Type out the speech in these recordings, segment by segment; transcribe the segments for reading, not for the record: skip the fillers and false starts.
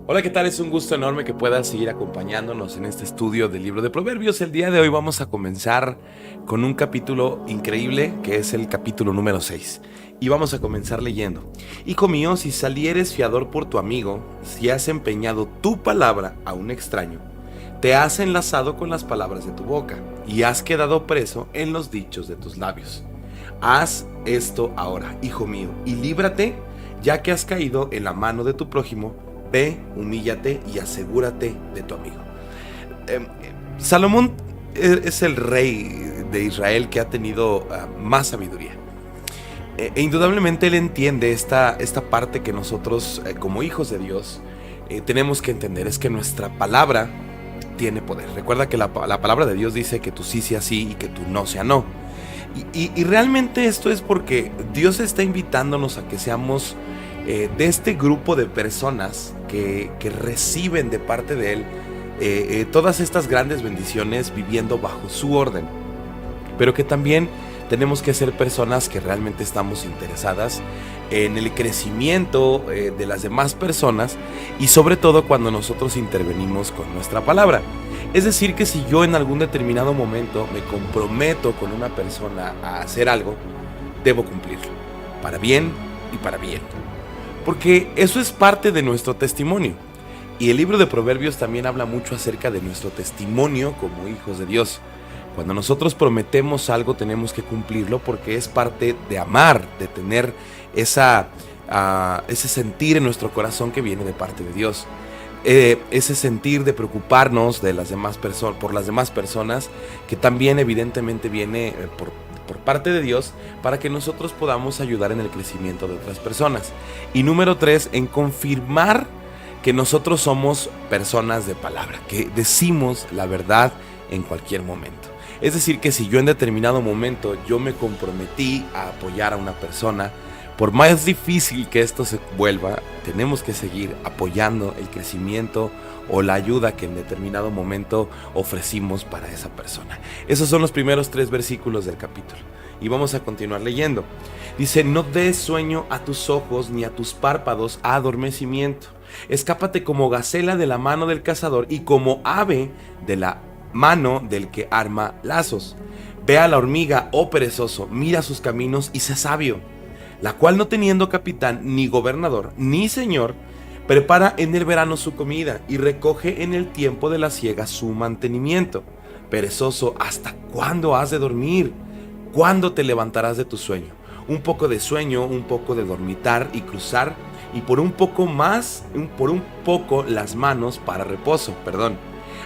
Hola, ¿qué tal? Es un gusto enorme que puedas seguir acompañándonos en este estudio del libro de Proverbios. El día de hoy vamos a comenzar con un capítulo increíble que es el capítulo número 6. Y vamos a comenzar leyendo. Hijo mío, si salieres fiador por tu amigo, si has empeñado tu palabra a un extraño, te has enlazado con las palabras de tu boca y has quedado preso en los dichos de tus labios. Haz esto ahora, hijo mío, y líbrate, ya que has caído en la mano de tu prójimo. Ve, humíllate y asegúrate de tu amigo. Eh, Salomón es el rey de Israel que ha tenido más sabiduría. Indudablemente él entiende esta parte que nosotros como hijos de Dios tenemos que entender. Es que nuestra palabra tiene poder. Recuerda que la palabra de Dios dice que tu sí sea sí y que tu no sea no. Y realmente esto es porque Dios está invitándonos a que seamos de este grupo de personas que reciben de parte de Él todas estas grandes bendiciones viviendo bajo su orden, pero que también tenemos que ser personas que realmente estamos interesadas en el crecimiento de las demás personas y sobre todo cuando nosotros intervenimos con nuestra palabra. Es decir, que si yo en algún determinado momento me comprometo con una persona a hacer algo, debo cumplirlo, para bien y para bien. Porque eso es parte de nuestro testimonio. Y el libro de Proverbios también habla mucho acerca de nuestro testimonio como hijos de Dios. Cuando nosotros prometemos algo tenemos que cumplirlo porque es parte de amar, de tener ese sentir en nuestro corazón que viene de parte de Dios. Ese sentir de preocuparnos de las demás por las demás personas, que también evidentemente viene por parte de Dios, para que nosotros podamos ayudar en el crecimiento de otras personas. Y número 3, en confirmar que nosotros somos personas de palabra, que decimos la verdad en cualquier momento. Es decir, que si yo en determinado momento yo me comprometí a apoyar a una persona, por más difícil que esto se vuelva, tenemos que seguir apoyando el crecimiento o la ayuda que en determinado momento ofrecimos para esa persona. Esos son los primeros 3 versículos del capítulo. Y vamos a continuar leyendo. Dice: no des sueño a tus ojos ni a tus párpados adormecimiento. Escápate como gacela de la mano del cazador y como ave de la mano del que arma lazos. Ve a la hormiga, oh perezoso, mira sus caminos y sé sabio, la cual no teniendo capitán, ni gobernador, ni señor, prepara en el verano su comida y recoge en el tiempo de la siega su mantenimiento. Perezoso, ¿hasta cuándo has de dormir? ¿Cuándo te levantarás de tu sueño? Un poco de sueño, un poco de dormitar y cruzar, y por un poco las manos para reposo,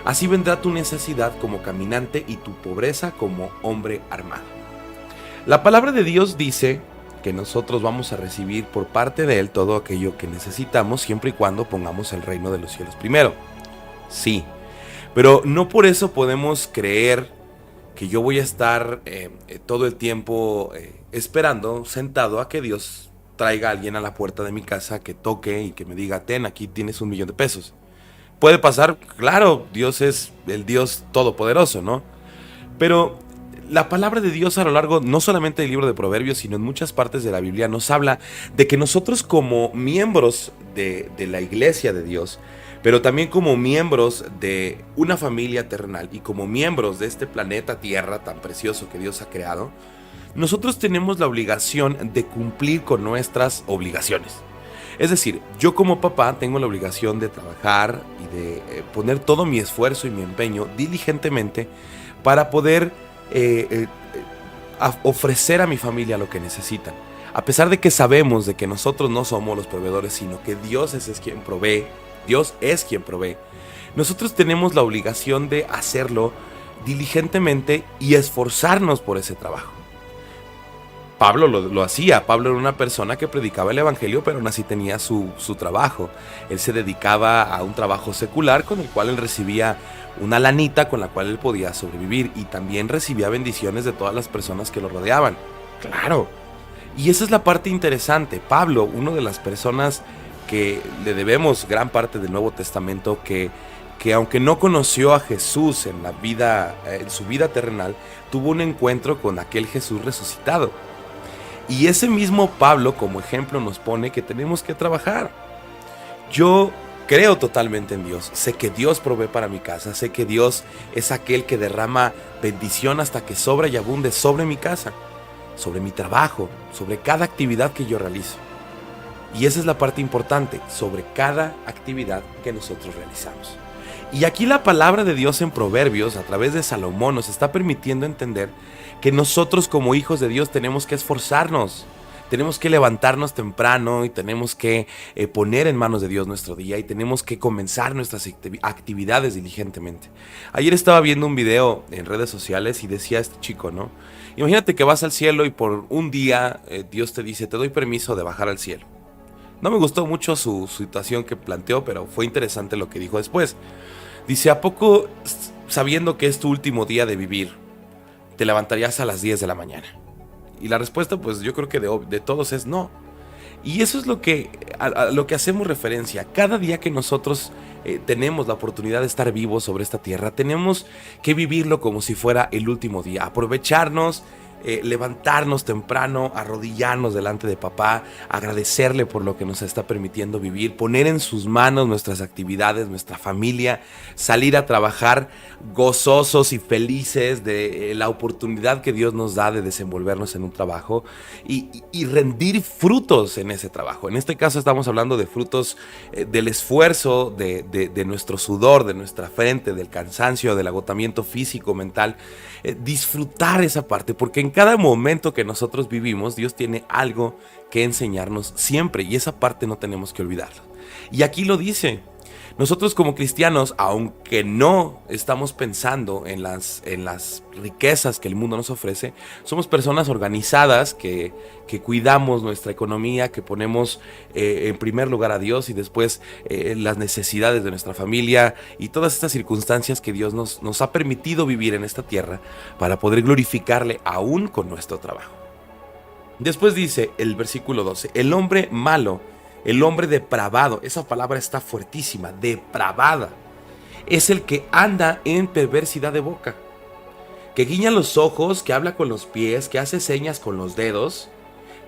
Así vendrá tu necesidad como caminante y tu pobreza como hombre armado. La palabra de Dios dice que nosotros vamos a recibir por parte de Él todo aquello que necesitamos siempre y cuando pongamos el reino de los cielos primero. Sí, pero no por eso podemos creer que yo voy a estar todo el tiempo esperando, sentado a que Dios traiga a alguien a la puerta de mi casa, que toque y que me diga: ten, aquí tienes $1,000,000. Puede pasar, claro, Dios es el Dios todopoderoso, ¿no? Pero la palabra de Dios a lo largo, no solamente del libro de Proverbios, sino en muchas partes de la Biblia, nos habla de que nosotros como miembros de la iglesia de Dios, pero también como miembros de una familia terrenal y como miembros de este planeta Tierra tan precioso que Dios ha creado, nosotros tenemos la obligación de cumplir con nuestras obligaciones. Es decir, yo como papá tengo la obligación de trabajar y de poner todo mi esfuerzo y mi empeño diligentemente para poder ofrecer a mi familia lo que necesitan. A pesar de que sabemos de que nosotros no somos los proveedores, sino que Dios es quien provee, Dios es quien provee, nosotros tenemos la obligación de hacerlo diligentemente y esforzarnos por ese trabajo. Pablo lo hacía. Pablo era una persona que predicaba el evangelio, pero aún así tenía su trabajo. Él se dedicaba a un trabajo secular con el cual él recibía una lanita con la cual él podía sobrevivir, y también recibía bendiciones de todas las personas que lo rodeaban. Claro. Y esa es la parte interesante. Pablo, una de las personas que le debemos gran parte del Nuevo Testamento, que aunque no conoció a Jesús en su vida terrenal, tuvo un encuentro con aquel Jesús resucitado. Y ese mismo Pablo como ejemplo nos pone que tenemos que trabajar. Yo creo totalmente en Dios. Sé que Dios provee para mi casa. Sé que Dios es aquel que derrama bendición hasta que sobra y abunde sobre mi casa, sobre mi trabajo, sobre cada actividad que yo realizo. Y esa es la parte importante, sobre cada actividad que nosotros realizamos. Y aquí la palabra de Dios en Proverbios, a través de Salomón, nos está permitiendo entender que nosotros como hijos de Dios tenemos que esforzarnos. Tenemos que levantarnos temprano y tenemos que poner en manos de Dios nuestro día y tenemos que comenzar nuestras actividades diligentemente. Ayer estaba viendo un video en redes sociales y decía este chico, ¿no? Imagínate que vas al cielo y por un día Dios te dice, te doy permiso de bajar al cielo. No me gustó mucho su situación que planteó, pero fue interesante lo que dijo después. Dice, ¿a poco, sabiendo que es tu último día de vivir, te levantarías a las 10 de la mañana? Y la respuesta, pues yo creo que de todos es no. Y eso es a lo que hacemos referencia. Cada día que nosotros tenemos la oportunidad de estar vivos sobre esta tierra, tenemos que vivirlo como si fuera el último día. Aprovecharnos, levantarnos temprano, arrodillarnos delante de papá, agradecerle por lo que nos está permitiendo vivir, poner en sus manos nuestras actividades, nuestra familia, salir a trabajar gozosos y felices de la oportunidad que Dios nos da de desenvolvernos en un trabajo y rendir frutos en ese trabajo. En este caso estamos hablando de frutos del esfuerzo, de nuestro sudor, de nuestra frente, del cansancio, del agotamiento físico, mental. Disfrutar esa parte, porque en cada momento que nosotros vivimos, Dios tiene algo que enseñarnos siempre y esa parte no tenemos que olvidarla. Y aquí lo dice. Nosotros como cristianos, aunque no estamos pensando en las riquezas que el mundo nos ofrece, somos personas organizadas que cuidamos nuestra economía, que ponemos en primer lugar a Dios y después las necesidades de nuestra familia y todas estas circunstancias que Dios nos ha permitido vivir en esta tierra para poder glorificarle aún con nuestro trabajo. Después dice el versículo 12, el hombre malo, el hombre depravado, esa palabra está fuertísima, depravada, es el que anda en perversidad de boca, que guiña los ojos, que habla con los pies, que hace señas con los dedos.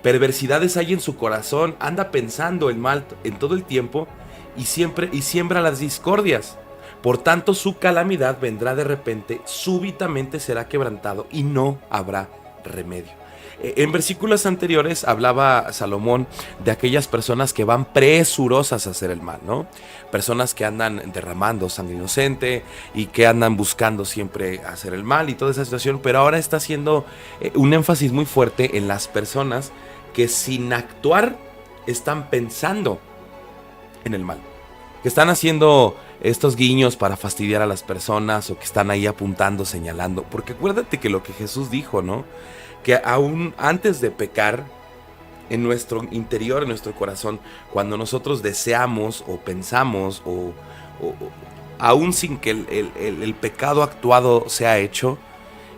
Perversidades hay en su corazón, anda pensando el mal en todo el tiempo y siembra las discordias. Por tanto, su calamidad vendrá de repente, súbitamente será quebrantado y no habrá remedio. En versículos anteriores hablaba Salomón de aquellas personas que van presurosas a hacer el mal, ¿no? Personas que andan derramando sangre inocente y que andan buscando siempre hacer el mal y toda esa situación, pero ahora está haciendo un énfasis muy fuerte en las personas que sin actuar están pensando en el mal, que están haciendo estos guiños para fastidiar a las personas o que están ahí apuntando, señalando, porque acuérdate que lo que Jesús dijo, ¿no? Que aún antes de pecar, en nuestro interior, en nuestro corazón, cuando nosotros deseamos o pensamos o aún sin que el pecado actuado sea hecho,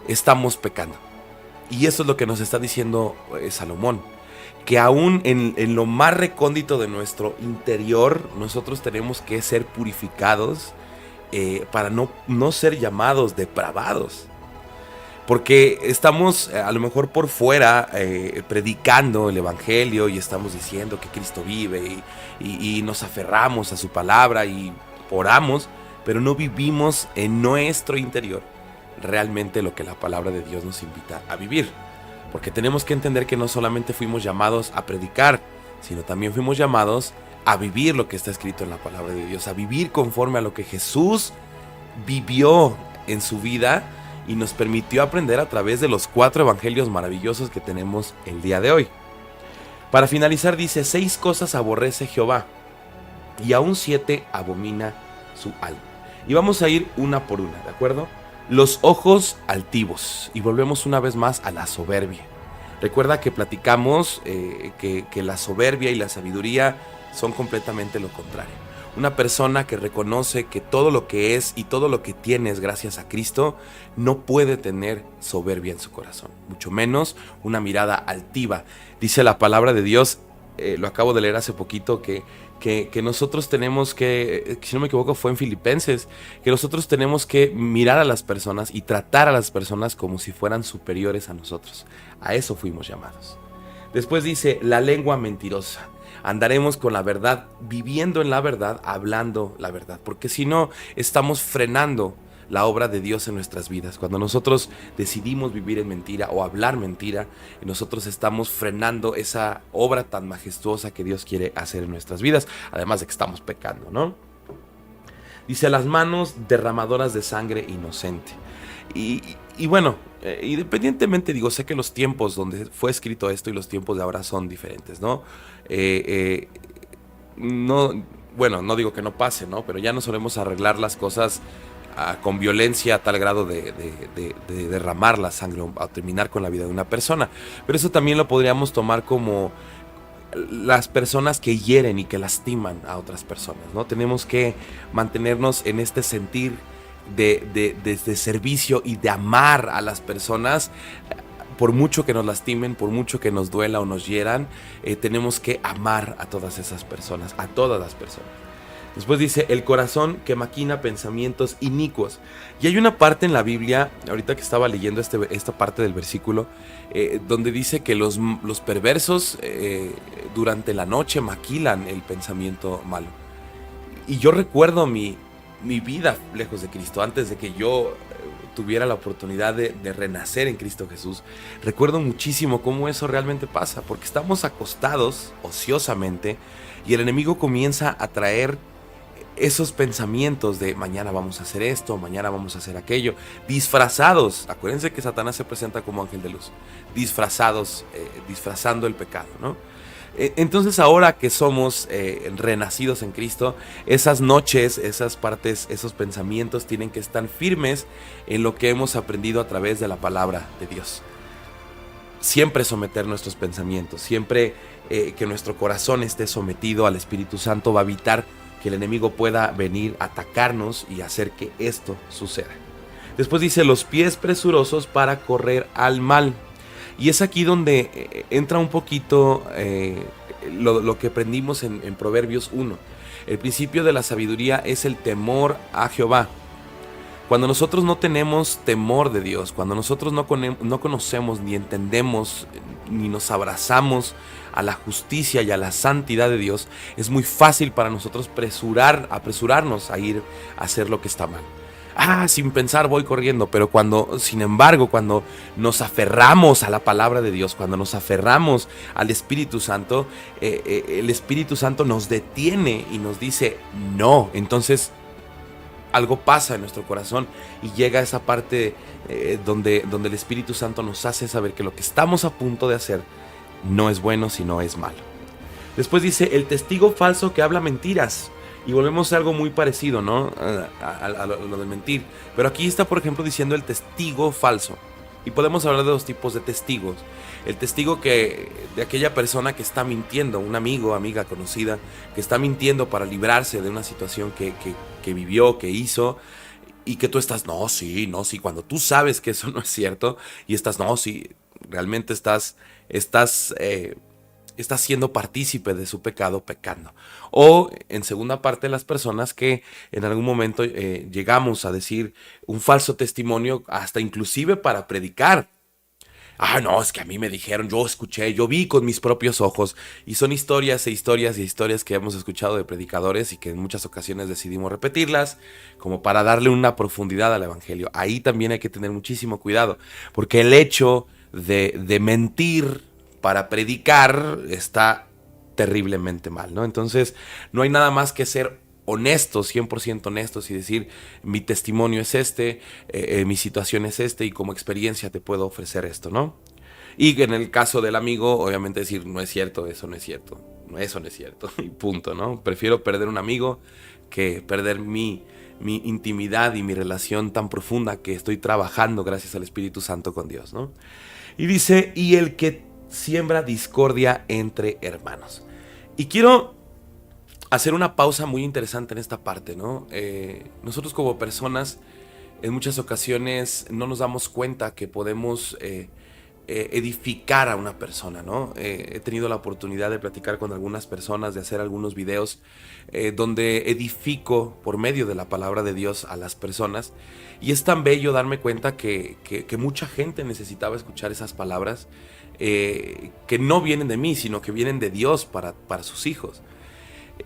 estamos pecando. Y eso es lo que nos está diciendo Salomón, que aún en lo más recóndito de nuestro interior, nosotros tenemos que ser purificados para no ser llamados depravados. Porque estamos a lo mejor por fuera predicando el evangelio y estamos diciendo que Cristo vive y nos aferramos a su palabra y oramos, pero no vivimos en nuestro interior realmente lo que la palabra de Dios nos invita a vivir. Porque tenemos que entender que no solamente fuimos llamados a predicar, sino también fuimos llamados a vivir lo que está escrito en la palabra de Dios, a vivir conforme a lo que Jesús vivió en su vida y nos permitió aprender a través de los 4 evangelios maravillosos que tenemos el día de hoy. Para finalizar dice, 6 cosas aborrece Jehová y aún 7 abomina su alma. Y vamos a ir una por una, ¿de acuerdo? Los ojos altivos, y volvemos una vez más a la soberbia. Recuerda que platicamos que la soberbia y la sabiduría son completamente lo contrario. Una persona que reconoce que todo lo que es y todo lo que tiene es gracias a Cristo, no puede tener soberbia en su corazón, mucho menos una mirada altiva. Dice la palabra de Dios, lo acabo de leer hace poquito, que nosotros tenemos que, si no me equivoco fue en Filipenses, que nosotros tenemos que mirar a las personas y tratar a las personas como si fueran superiores a nosotros. A eso fuimos llamados. Después dice, la lengua mentirosa. andaremos con la verdad, viviendo en la verdad, hablando la verdad, porque si no, estamos frenando la obra de Dios en nuestras vidas. Cuando nosotros decidimos vivir en mentira o hablar mentira, nosotros estamos frenando esa obra tan majestuosa que Dios quiere hacer en nuestras vidas, además de que estamos pecando, ¿no? Dice, las manos derramadoras de sangre inocente. Y bueno, independientemente, digo, sé que los tiempos donde fue escrito esto y los tiempos de ahora son diferentes, ¿no? No, bueno, no digo que no pase, ¿no? Pero ya no solemos arreglar las cosas con violencia a tal grado de derramar la sangre o terminar con la vida de una persona. Pero eso también lo podríamos tomar como las personas que hieren y que lastiman a otras personas, ¿no? Tenemos que mantenernos en este sentir de servicio y de amar a las personas. Por mucho que nos lastimen, por mucho que nos duela o nos hieran, tenemos que amar a todas esas personas, a todas las personas. Después dice, el corazón que maquina pensamientos inicuos. Y hay una parte en la Biblia, ahorita que estaba leyendo esta parte del versículo, donde dice que los perversos durante la noche maquilan el pensamiento malo. Y yo recuerdo mi vida lejos de Cristo, antes de que yo tuviera la oportunidad de renacer en Cristo Jesús. Recuerdo muchísimo cómo eso realmente pasa, porque estamos acostados ociosamente y el enemigo comienza a traer esos pensamientos de mañana vamos a hacer esto, mañana vamos a hacer aquello, disfrazados. Acuérdense que Satanás se presenta como ángel de luz, disfrazados, disfrazando el pecado, ¿no? Entonces ahora que somos renacidos en Cristo, esas noches, esas partes, esos pensamientos tienen que estar firmes en lo que hemos aprendido a través de la palabra de Dios. Siempre someter nuestros pensamientos, siempre que nuestro corazón esté sometido al Espíritu Santo va a evitar que el enemigo pueda venir a atacarnos y hacer que esto suceda. Después dice, los pies presurosos para correr al mal. Y es aquí donde entra un poquito lo que aprendimos en Proverbios 1. El principio de la sabiduría es el temor a Jehová. Cuando nosotros no tenemos temor de Dios, cuando nosotros no conocemos ni entendemos ni nos abrazamos a la justicia y a la santidad de Dios, es muy fácil para nosotros apresurarnos a ir a hacer lo que está mal. Sin pensar voy corriendo, pero sin embargo, cuando nos aferramos a la palabra de Dios, cuando nos aferramos al Espíritu Santo, el Espíritu Santo nos detiene y nos dice no. Entonces algo pasa en nuestro corazón y llega a esa parte donde el Espíritu Santo nos hace saber que lo que estamos a punto de hacer no es bueno, sino es malo. Después dice, el testigo falso que habla mentiras. Y volvemos a algo muy parecido, ¿no? A lo de mentir. Pero aquí está, por ejemplo, diciendo el testigo falso. Y podemos hablar de dos tipos de testigos. El testigo de aquella persona que está mintiendo, un amigo, amiga, conocida, que está mintiendo para librarse de una situación que vivió, que hizo, y que tú estás, no, sí, cuando tú sabes que eso no es cierto, y estás, no, sí, realmente estás siendo partícipe de su pecado pecando. O en segunda parte, las personas que en algún momento llegamos a decir un falso testimonio, hasta inclusive para predicar. No, es que a mí me dijeron, yo escuché, yo vi con mis propios ojos. Y son historias que hemos escuchado de predicadores y que en muchas ocasiones decidimos repetirlas como para darle una profundidad al evangelio. Ahí también hay que tener muchísimo cuidado, porque el hecho de mentir para predicar está terriblemente mal, ¿no? Entonces no hay nada más que ser honestos, 100% honestos y decir mi testimonio es mi situación es y como experiencia te puedo ofrecer esto, ¿no? Y en el caso del amigo, obviamente decir no es cierto, eso no es cierto, eso no es cierto y punto, ¿no? Prefiero perder un amigo que perder mi intimidad y mi relación tan profunda que estoy trabajando gracias al Espíritu Santo con Dios, ¿no? Y dice, y el que siembra discordia entre hermanos. Y quiero hacer una pausa muy interesante en esta parte, ¿no? Nosotros como personas en muchas ocasiones no nos damos cuenta que podemos edificar a una persona, ¿no? He tenido la oportunidad de platicar con algunas personas, de hacer algunos videos donde edifico por medio de la palabra de Dios a las personas, y es tan bello darme cuenta que mucha gente necesitaba escuchar esas palabras que no vienen de mí, sino que vienen de Dios para sus hijos.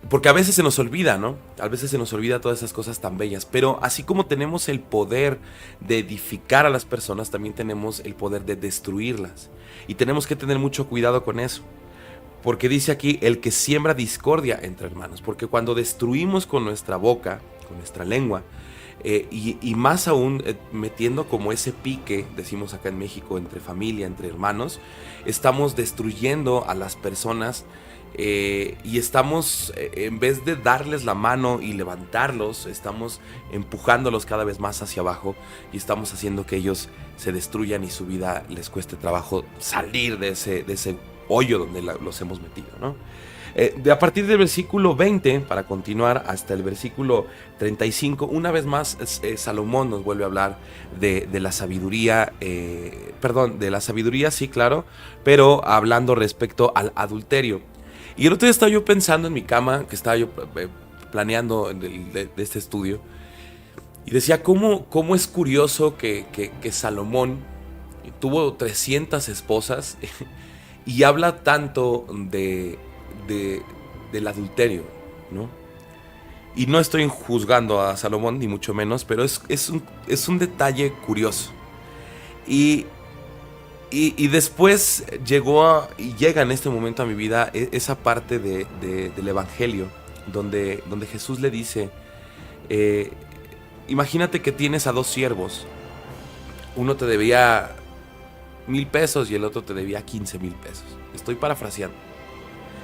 Porque a veces se nos olvida, ¿no? A veces se nos olvida todas esas cosas tan bellas. Pero así como tenemos el poder de edificar a las personas, también tenemos el poder de destruirlas. Y tenemos que tener mucho cuidado con eso. Porque dice aquí, el que siembra discordia entre hermanos. Porque cuando destruimos con nuestra boca, con nuestra lengua, y más aún metiendo como ese pique, decimos acá en México, entre familia, entre hermanos, estamos destruyendo a las personas. Y estamos, en vez de darles la mano y levantarlos, estamos empujándolos cada vez más hacia abajo, y estamos haciendo que ellos se destruyan y su vida les cueste trabajo salir de ese hoyo donde los hemos metido, ¿no? A partir del versículo 20, para continuar hasta el versículo 35, una vez más Salomón nos vuelve a hablar de la sabiduría, de la sabiduría, sí, claro, pero hablando respecto al adulterio. Y el otro día estaba yo pensando en mi cama, que estaba yo planeando de este estudio, y decía cómo es curioso que Salomón tuvo 300 esposas y habla tanto del adulterio, ¿no? Y no estoy juzgando a Salomón, ni mucho menos, pero es un detalle curioso. Y después llega en este momento a mi vida esa parte del Evangelio donde Jesús le dice, imagínate que tienes a dos siervos, uno te debía 1,000 pesos y el otro te debía 15,000 pesos. Estoy parafraseando.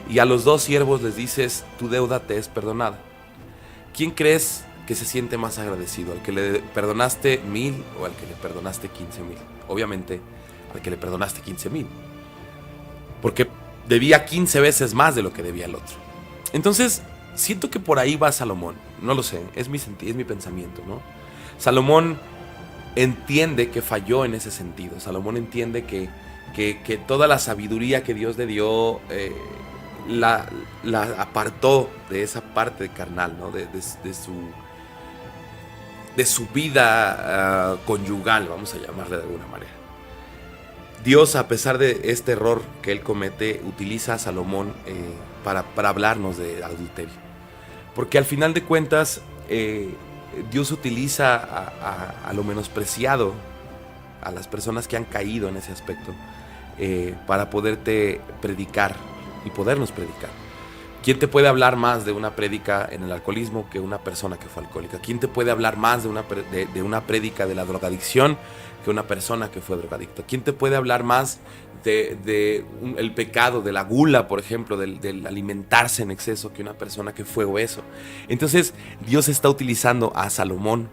Y a los dos siervos les dices, tu deuda te es perdonada. ¿Quién crees que se siente más agradecido? ¿Al que le perdonaste 1,000 o al que le perdonaste 15,000? Obviamente al que le perdonaste 15,000, porque debía 15 veces más de lo que debía el otro. Entonces siento que por ahí va Salomón, no lo sé, es mi pensamiento, ¿no? Salomón entiende que falló en ese sentido. Salomón entiende que toda la sabiduría que Dios le dio la apartó de esa parte carnal, ¿no? de su vida conyugal, vamos a llamarle de alguna manera. Dios, a pesar de este error que él comete, utiliza a Salomón para hablarnos de adulterio. Porque al final de cuentas, Dios utiliza a lo menospreciado, a las personas que han caído en ese aspecto, para poderte predicar y podernos predicar. ¿Quién te puede hablar más de una prédica en el alcoholismo que una persona que fue alcohólica? ¿Quién te puede hablar más de una prédica de la drogadicción que una persona que fue drogadicta? ¿Quién te puede hablar más el pecado, de la gula, por ejemplo, del alimentarse en exceso, que una persona que fue obeso? Entonces, Dios está utilizando a Salomón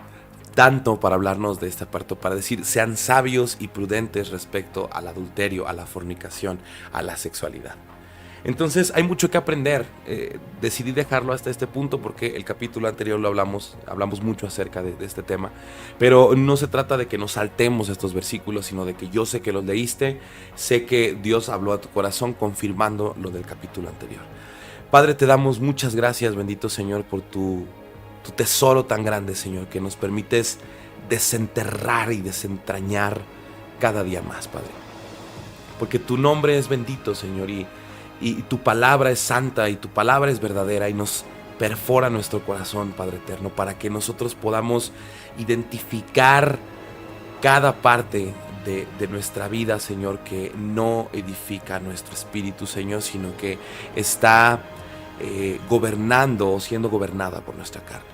tanto para hablarnos de esta parte, para decir, sean sabios y prudentes respecto al adulterio, a la fornicación, a la sexualidad. Entonces hay mucho que aprender. Decidí dejarlo hasta este punto porque el capítulo anterior hablamos mucho acerca de este tema, pero no se trata de que nos saltemos estos versículos, sino de que yo sé que los leíste, sé que Dios habló a tu corazón confirmando lo del capítulo anterior. Padre, te damos muchas gracias, bendito Señor, por tu tesoro tan grande, Señor, que nos permites desenterrar y desentrañar cada día más, Padre, porque tu nombre es bendito, Señor, y tu palabra es santa y tu palabra es verdadera, y nos perfora nuestro corazón, Padre eterno, para que nosotros podamos identificar cada parte de nuestra vida, Señor, que no edifica nuestro espíritu, Señor, sino que está gobernando o siendo gobernada por nuestra carne.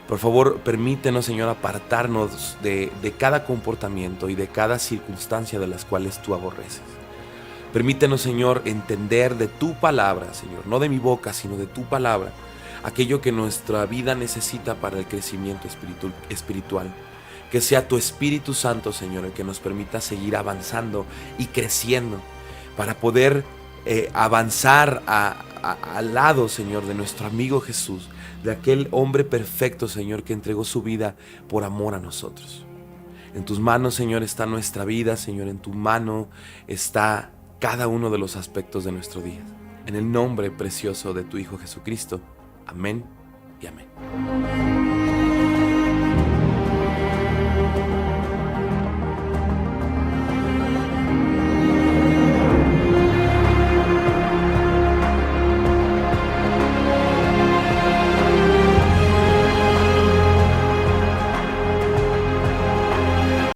Por favor, permítenos, Señor, apartarnos de cada comportamiento y de cada circunstancia de las cuales tú aborreces. Permítenos, Señor, entender de tu palabra, Señor, no de mi boca, sino de tu palabra, aquello que nuestra vida necesita para el crecimiento espiritual. Que sea tu Espíritu Santo, Señor, el que nos permita seguir avanzando y creciendo para poder avanzar al lado, Señor, de nuestro amigo Jesús, de aquel hombre perfecto, Señor, que entregó su vida por amor a nosotros. En tus manos, Señor, está nuestra vida, Señor, en tu mano está cada uno de los aspectos de nuestro día. En el nombre precioso de tu Hijo Jesucristo. Amén y amén.